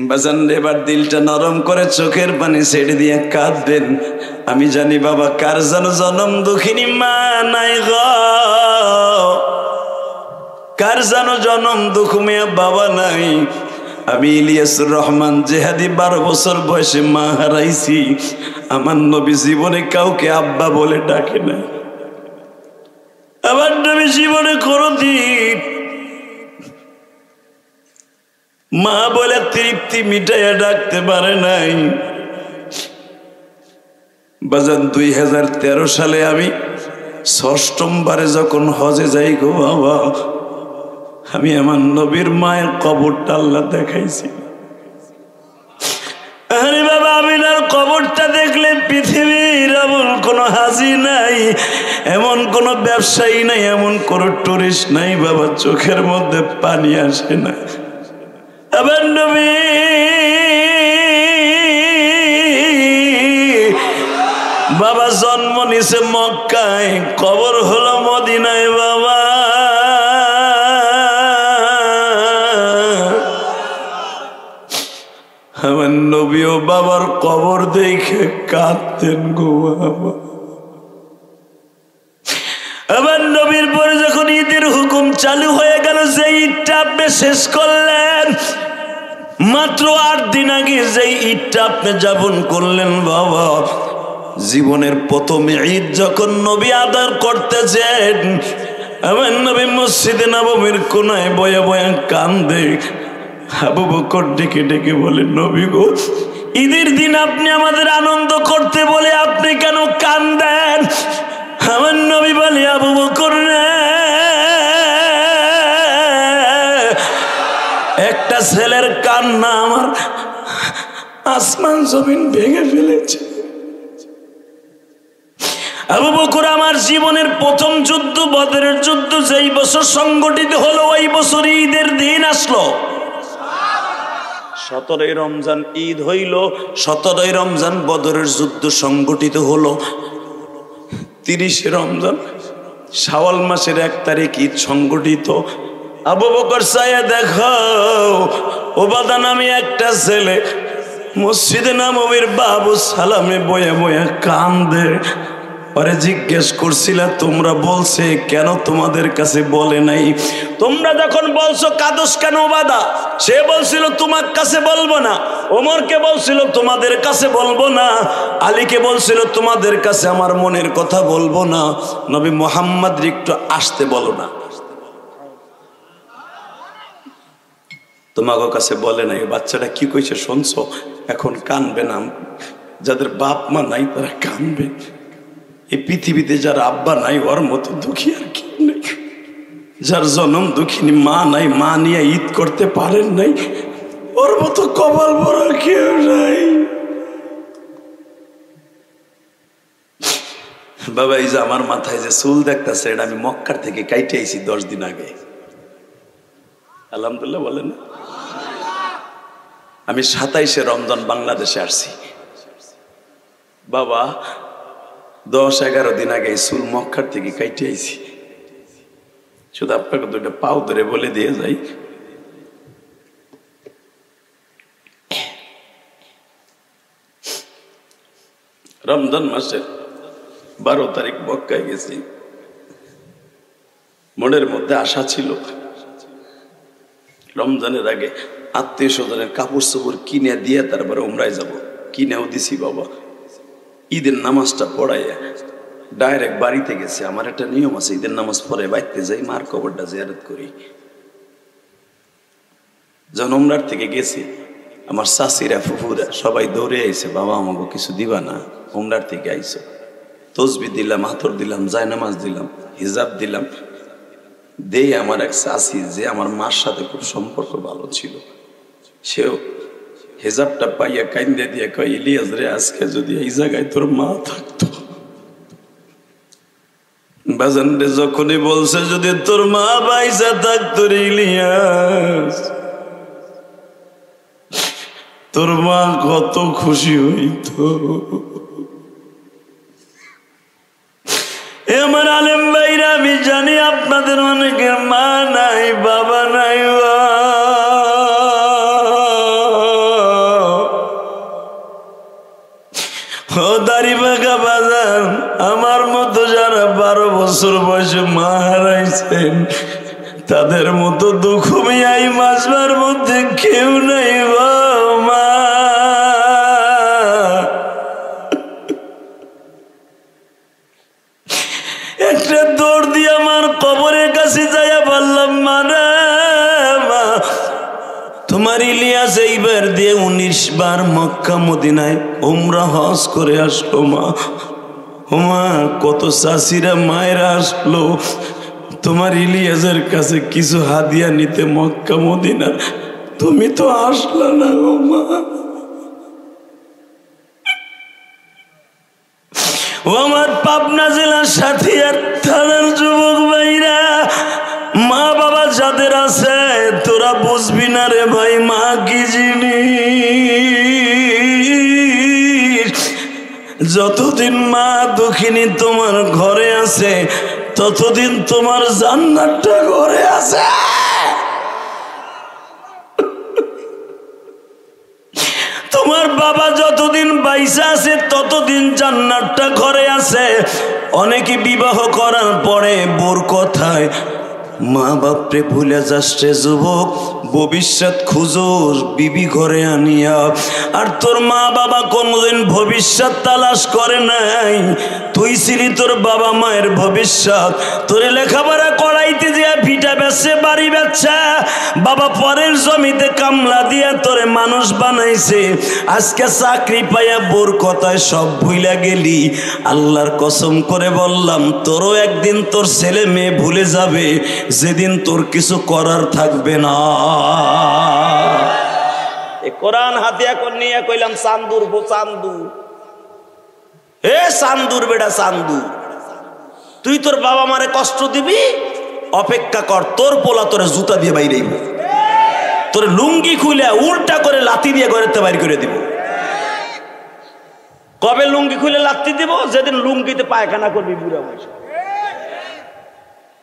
বাজান এবার দিলটা নরম করে চোখের পানি ছেড়ে দিয়ে কাঁদবেন। আমি জানি বাবা কার যেন জনম দুঃখিনী মা নাই গো, কার যেন জনম দুঃখমিয়া বাবা নাই। আমি ইলিয়াসুর রহমান জেহাদি 12 বছর বয়সে মা হারাইছি। আমার নবী জীবনে কাউকে আব্বা বলে ডাকে না। আমার নবী জীবনে কোনদিন মা বলে তৃপ্তি মিটাইয়া ডাকতে পারে নাই। বাজান 2013 সালে আমি 6ম বারে যখন হজে যাই গো বাবা, আমি আমার নবীর মায়ের কবরটা আল্লাহ দেখাইছি। আরে বাবা আমিনার কবরটা দেখলে পৃথিবীর এমন কোন হাজি নাই, এমন কোন ব্যবসায়ী নাই, এমন কোন টুরিস্ট নাই বাবা চোখের মধ্যে পানি আসে না। আমার নবী বাবা জন্ম নিছে মক্কায়, কবর হলো মদিনায় বাবা। আমার নবীও বাবার কবর দেখে কাঁদতেন গো বাবা। আমার নবীর পরে যখন ঈদের হুকুম চালু হয়ে গেল, যে ঈদটা আপনি শেষ করলেন, মাত্র 8 দিন আগে যে ঈদটা আপনি যাপন করলেন বাবা, জীবনের প্রথম ঈদ যখন নবী আদার করতেছেন, আমার নবী মসজিদে নববীর কোনায় বয়া বয়া কান্দে। আবু বকর ডেকে ডেকে বলে, নবী গো ঈদের দিন আপনি আমাদের আনন্দ করতে বলে আপনি কেন কান্দেন? আমার নবী বলে, আবু বকর রে, একটা ছেলের কান্না আমার আসমান জমিন ভেঙে ফেলেছে। আবু বকর আমার জীবনের প্রথম যুদ্ধ বদরের যুদ্ধ যেই বছর সংগঠিত হলো, ওই বছর ঈদের দিন আসলো। 17ই রমজান ঈদ হইল, 17ই রমজান বদরের যুদ্ধ সংগঠিত হলো। 30শে রমজান শাওয়াল মাসের 1 তারিখ ঈদ সংগঠিত। আবু বকর চাইয়া দেখো ও বাদান, আমি একটা ছেলে মসজিদে নববীর বাবু সালামে বয়ে বয়ে কান্দে। পরে জিজ্ঞেস করছিলা, তোমরা বলছে কেন তোমাদের কাছে বলে নাই? তোমরা যখন বলছো কাদস কেন বাদা? সে বলছিল তোমার কাছে বলবো না, ওমরকে বলছিল তোমাদের কাছে বলবো না, আলীকে বলছিল তোমাদের কাছে আমার মনের কথা বলবো না, নবী মুহাম্মদ একটু আসতে বলো না। তোমাকে কাছে বলে নাই। বাচ্চাটা কি কইছে শুনছো? এখন কানবে না, যাদের বাপ মা নাই তারা কানবে। এই পৃথিবীতে যার আব্বা নাই ওর মতো দুঃখী আর কি নেই। যার জনম দুঃখিনী মা নাই, মা নিয়ে ঈদ করতে পারেন নাই, ওর মতো কপাল ভরা কেউ নাই। বাবা এই যে আমার মাথায় যে চুল দেখতেছে, এটা আমি মক্কার থেকে কাইটে আইছি 10 দিন আগে। আলহামদুলিল্লাহ বলেন। আমি 27শে রমজান বাংলাদেশে আসছি বাবা। 10-11 দিন আগে চুল মক্কার থেকে কাইটে আইছি। শুধু আপনাকে 2টা পাও ধরে বলে দিয়ে যাই, রমজান মাসের 12 তারিখ মক্কায় গেছি। মনের মধ্যে আশা ছিল রমজানের আগে আত্মীয় স্বজনের কাপড় চোপড় কিনে দিয়ে তারপরে উমরায় যাব। কিনেও দিছি বাবা। ঈদের নামাজটা পড়াইয়া ডাইরেক্ট বাড়িতে গেছে। আমার একটা নিয়ম আছে, ঈদের নামাজ পড়ে বাড়িতে যাই, মার কবরটা জিয়ারত করি। যখন উমরার থেকে গেছি, আমার চাচিরা ফুফুরা সবাই দৌড়ে আইছে, বাবা আমাকে কিছু দিবা না? উমরার থেকে আইছো। তসবি দিলাম, হাতর দিলাম, জায়নামাজ দিলাম, হিজাব দিলাম। দেই আমার এক চাচি, যে আমার মার সাথে খুব সম্পর্ক ভালো ছিল, সেও হিজাবটা পাইয়া কাইন্দে দিয়ে কয়, ইলিয়াস রে, আজকে যদি এই জায়গায় তোর মা থাকতো। বাজান রে, যখনই বলছে যদি তোর মা বাইসা থাকতো রে ইলিয়াস, তোর মা কত খুশি হইতো। আমার আলেম ভাইরা, আমি জানি আপনাদের অনেকের মা নাই, বাবা নাই। ও দাড়ি বাঁকা বাজান, আমার মতো যারা 12 বছর বয়সে মা হারাইছেন তাদের মতো দুঃখ এই মাসবার মধ্যে কেউ নাই গো মা। একটা দৌড় দিয়ে আমার কবরের কাছে যাইয়া বললাম, মারা মা, তোমার ইলিয়াস এইবার দিয়ে 19 বার মক্কা মদিনায় উমরা হজ করে আসলো মা। ও মা, কত চাষিরা মায়েরা আসলো তোমার ইলিয়াসের কাছে কিছু হাদিয়া নিতে মক্কা মদিনা, তুমি তো আসলা না গো মা। ও আমার পাবনা জেলার সাথিয়ার থানার যুবক ভাইরা, মা বাবা যাদের আছে তোরা বুঝবি না রে ভাই, মা কি জিনিস। যতদিন মা দুঃখিনী তোমার ঘরে আছে ততদিন তোমার জান্নাতটা ঘরে আছে। তোমার বাবা যতদিন বাইসা আছে ততদিন জান্নাতটা ঘরে আছে। অনেকে বিবাহ করার পরে বোর কথায় মা বাপরে ভুলে যাচ্ছে যুবক, ভবিষ্যৎ খুঁজো বিবি ঘরে আনিয়া। আর তোর মা বাবা কোনদিন ভবিষ্যৎ তালাশ করে নাই, তুই ছিলি তোর বাবা মায়ের ভবিষ্যৎ। তোর লেখাপড়া করাইতে দিয়া ভিটা বেচছে, বাড়ি বেচছে, বাবা পরের জমিতে কামলা দিয়া তোরে মানুষ বানাইছে। আজকে চাকরি পাইয়া বোর কথায় সব ভুইলা গেলি। আল্লাহর কসম করে বললাম, তোরও একদিন তোর ছেলে মেয়ে ভুলে যাবে যেদিন তোর কিছু করার থাকবে না। কোরআন হাতে এখন নিয়ে কইলাম, চান্দুর বো চান্দু, এ চান্দুর বেটা চান্দু, তুই তোর বাবা মারে কষ্ট দিবি, অপেক্ষা কর, তোর পোলা তোরে জুতা দিয়ে বাইরে তোর লুঙ্গি খুলে উল্টা করে লাথি দিয়ে ঘরেতে বাইর করে দিব। কবে লুঙ্গি খুলে লাথি দিব? যেদিন লুঙ্গিতে পায়খানা করবি বুড়া বয়স।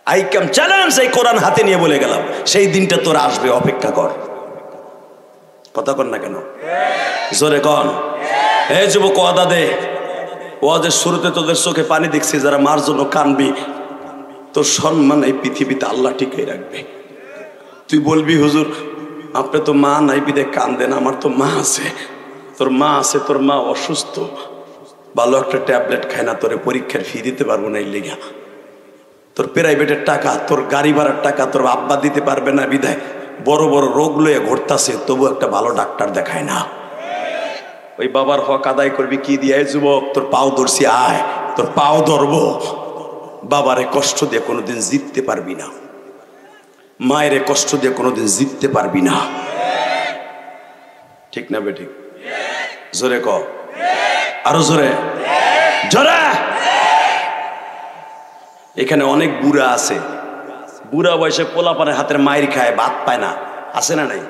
আইকাম চ্যালেঞ্জ এই কোরআন হাতে নিয়ে বলে গেলাম, সেই দিনটা তোর আসবে, অপেক্ষা কর। কথা কর না কেন? জোরে কন। এই যুবক, ওয়াদা দে, ওয়াদের শুরুতে তোদের চোখে পানি দেখছি, যারা মার জন্য কানবি তোর সম্মান এই পৃথিবীতে আল্লাহ টিকে রাখবে। তুই বলবি, হুজুর আপনি তো মা নাই বিদে কান্দেন, আমার তো মা আছে। তোর মা আছে, তোর মা অসুস্থ, ভালো একটা ট্যাবলেট খায় না, তোরে পরীক্ষার ফি দিতে পারবো না এই লেগা। তোর প্রাইভেটের টাকা, তোর গাড়ি ভাড়ার টাকা তোর আব্বা দিতে পারবে না বিদায় বড় বড় রোগ লয়ে ঘুরতাছে, তবু একটা ভালো ডাক্তার দেখায় না। ওই বাবার হক আদায় করবি কি দিয়ে? যুবক, তোর পাও ধরছি, আয়, তোর পাও ধরবো। বাবারে কষ্ট দিয়ে কোনোদিন জিততে পারবি না, মায়ের কষ্ট দিয়ে কোনোদিন জিততে পারবি না। ঠিক না বেঠিক? জোরে ক, আরো জোরে, জোরে। এখানে অনেক বুড়া আছে, বুড়া বয়সে পোলাপানের হাতের মায়ের খায়, ভাত পায় না, আছে না নাই?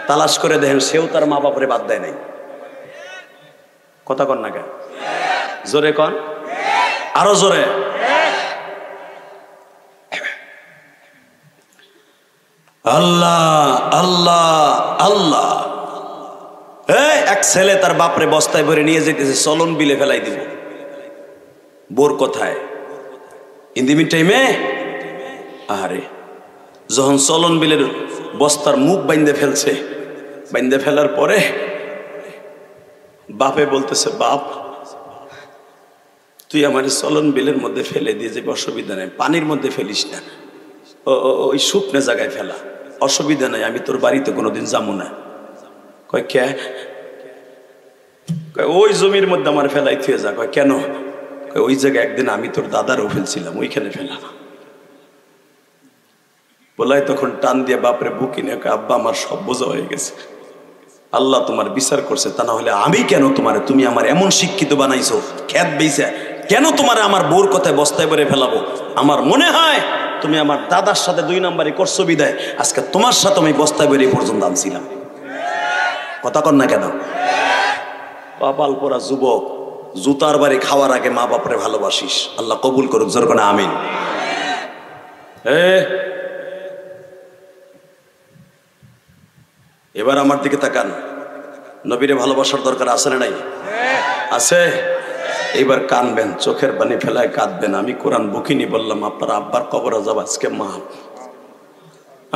তালাশ করে দেখেন, সেও তার মা বাপরে বাদ দেয় নাই। কথা কন না কেন? জোরে কন, আরো জোরে। আল্লাহ আল্লাহ আল্লাহ। এক ছেলে তার বাপরে বস্তায় ভরে নিয়ে যেতেছে, চলন বিলে ফেলাই দিব। বোর কথায় ইন দি মিন টাইমে, আরে যখন চলন বিলের বস্তার মুখ বাইন্দে ফেলছে, বাইন্দে ফেলার পরে বাপে বলতেছে, বাপ তুই আমার চলন বিলের মধ্যে ফেলে দিয়ে যাবি, অসুবিধা নেই, পানির মধ্যে ফেলিস না, ওই শুকনো জায়গায় ফেলা, অসুবিধা নাই, আমি তোর বাড়িতে কোনোদিন যাবো না। কয় কে? ওই জমির মধ্যে আমার ফেলাই থুয়ে যা। কয় কেন? ওই জায়গায় একদিন আমি তোর দাদারও ফেলছিলাম, ওইখানে ফেলা। বলাই তখন টান দিয়ে বাপরে বুকি নিয়ে, আব্বা আমার সব বোঝা হয়ে গেছে, আল্লাহ তোমার বিচার করছে, তা না হলে আমি কেন তোমারে, তুমি আমার এমন শিক্ষিত বানাইছো, খ্যাত বেইছে, কেন তোমারে আমার বোর কথায় বস্তায় ভরে ফেলাবো? আমার মনে হয় তুমি আমার দাদার সাথে 2 নম্বরই করছো বিদায় আজকে তোমার সাথে আমি বস্তায় ভরে পর্যন্ত আনছিলাম। কথা কন না কেন? কপাল পোড়া যুবক, জুতার বাড়ি খাওয়ার আগে মা বাপরে ভালোবাসিস, আল্লাহ কবুল করুক, জোর করে আমিন। এবার আমার দিকে তাকান, নবীরে ভালোবাসার দরকার আছে না নাই? আছে। এইবার কানবেন, চোখের পানি ফেলায় কাঁদবেন। আমি কোরআন বুকিনি বললাম, আপনার আব্বার কবর আযাব আজকে মাপ,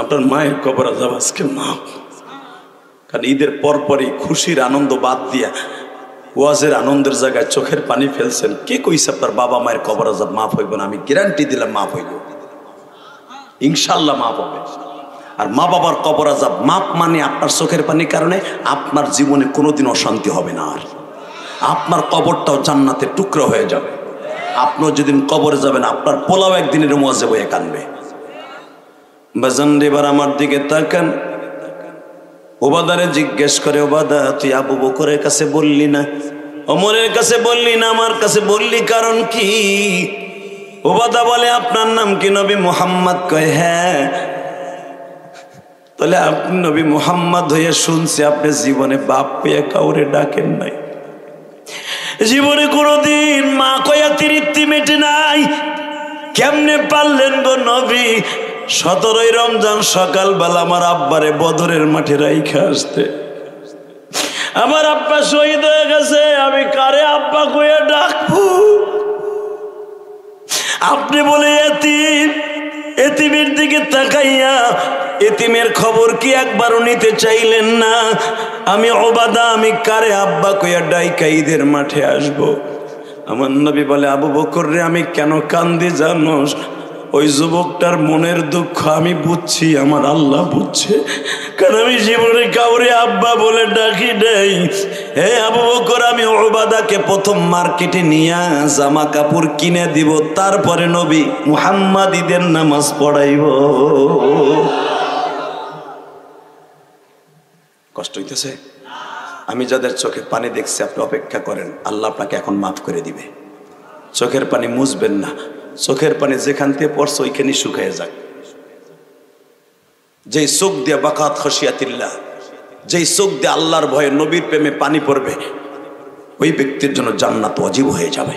আপনার মায়ের কবর আযাব আজকে মাপ। কারণ ঈদের পরপরই খুশির আনন্দ বাদ দিয়া ওয়াজের আনন্দের জায়গায় চোখের পানি ফেলছেন। কে কইছে আপনার বাবা মায়ের কবর আযাব মাফ হইব না? আমি গ্যারান্টি দিলাম মাফ হইব, ইনশাল্লাহ মাফ হবে। আর মা বাবার কবর আযাব মাপ মানে আপনার চোখের পানির কারণে আপনার জীবনে কোনোদিন অশান্তি হবে না, আর আপনার কবরটাও জান্নাতের টুকরো হয়ে যাবে। আপনিও যেদিন কবরে যাবেন আপনার পোলাও একদিনের ওয়াজে বয়ে কানবে। বাজান এবার আমার দিকে তাকান। ওবাদারে জিজ্ঞেস করে, ওবাদা তুই আবু বকরের কাছে বললি না, ওমরের কাছে বললি না, আমার কাছে বললি কারণ কি? ওবাদা বলে, আপনার নাম কি? নবী মুহাম্মদ। কয় হ্যাঁ। তাহলে আপনি নবী মুহাম্মদ হয়ে শুনছি আপনি জীবনে বাপ পেয়ে কাউরে ডাকেন নাই, জীবনে কোনোদিন মা কয়া তৃপ্তি মেটে নাই। কেমনে পারলেন গো নবী 17ই রমজান সকালবেলা আমার আব্বারে বদরের মাঠে রাইখা আসতে? আমার আব্বা শহীদ হয়ে গেছে, আমি কারে আব্বা কইয়া ডাকবো? আপনি বলে এতিম, এতিমের দিকে তাকাইয়া এতিমের খবর কি একবারও নিতে চাইলেন না? আমি ওবাদা, আমি কারে আব্বা কইয়া ডাইকা ঈদের মাঠে আসবো? আমার নবী বলে, আবু বকর রে আমি কেন কান্দি জানোস? ওই যুবকটার মনের দুঃখ আমি বুঝছি, আমার আল্লাহ বুঝছে। কারণ আমি জীবনে কাউরে আব্বা বলে ডাকি নাই। হে আবু বকর, আমি ওবাদাকে প্রথম মার্কেটে নিয়ে জামা কাপড় কিনে দিব, তারপরে নবী মুহাম্মদ ঈদের নামাজ পড়াইব। কষ্ট হইতেছে? আমি যাদের চোখের পানি দেখছি, আপনি অপেক্ষা করেন, আল্লাহ আপনাকে এখন মাফ করে দিবে। চোখের পানি মুছবেন না, চোখের পানি যেখান থেকে পড়ছে ওইখানে শুকায় যাক। যেই চোখ দিয়ে বাকাত খসিয়াতিল্লাহ, যেই চোখ দিয়ে আল্লাহর ভয়ে নবীর প্রেমে পানি পড়বে, ওই ব্যক্তির জন্য জান্নাত ওয়াজিব হয়ে যাবে।